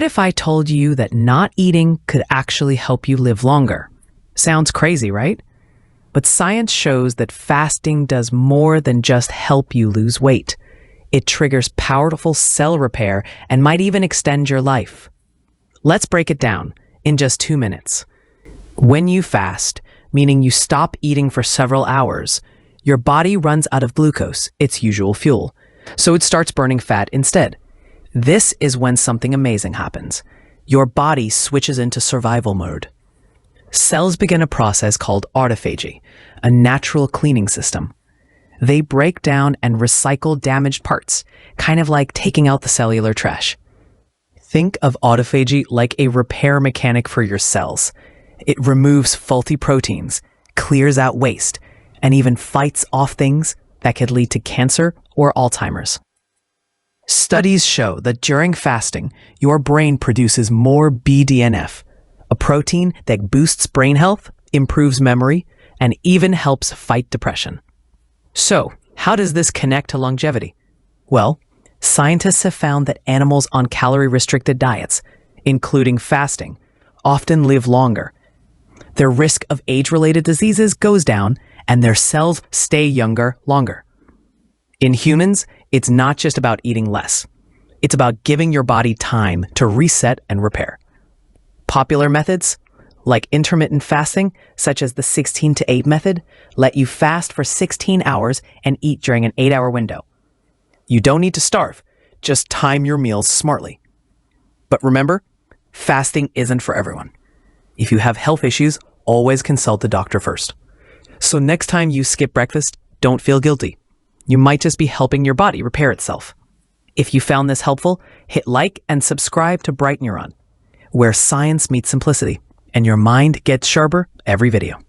What if I told you that not eating could actually help you live longer? Sounds crazy, right? But science shows that fasting does more than just help you lose weight. It triggers powerful cell repair and might even extend your life. Let's break it down in just 2 minutes. When you fast, meaning you stop eating for several hours, your body runs out of glucose, its usual fuel, so it starts burning fat instead. This is when something amazing happens. Your body switches into survival mode. Cells begin a process called autophagy, a natural cleaning system. They break down and recycle damaged parts, kind of like taking out the cellular trash. Think of autophagy like a repair mechanic for your cells. It removes faulty proteins, clears out waste, and even fights off things that could lead to cancer or Alzheimer's. Studies show that during fasting, your brain produces more BDNF, a protein that boosts brain health, improves memory, and even helps fight depression. So, how does this connect to longevity? Well, scientists have found that animals on calorie-restricted diets, including fasting, often live longer. Their risk of age-related diseases goes down, and their cells stay younger longer. In humans, it's not just about eating less. It's about giving your body time to reset and repair. Popular methods, like intermittent fasting, such as the 16-to-8 method, let you fast for 16 hours and eat during an 8-hour window. You don't need to starve, just time your meals smartly. But remember, fasting isn't for everyone. If you have health issues, always consult a doctor first. So next time you skip breakfast, don't feel guilty. You might just be helping your body repair itself. If you found this helpful, hit like and subscribe to Bright Neuron, where science meets simplicity and your mind gets sharper every video.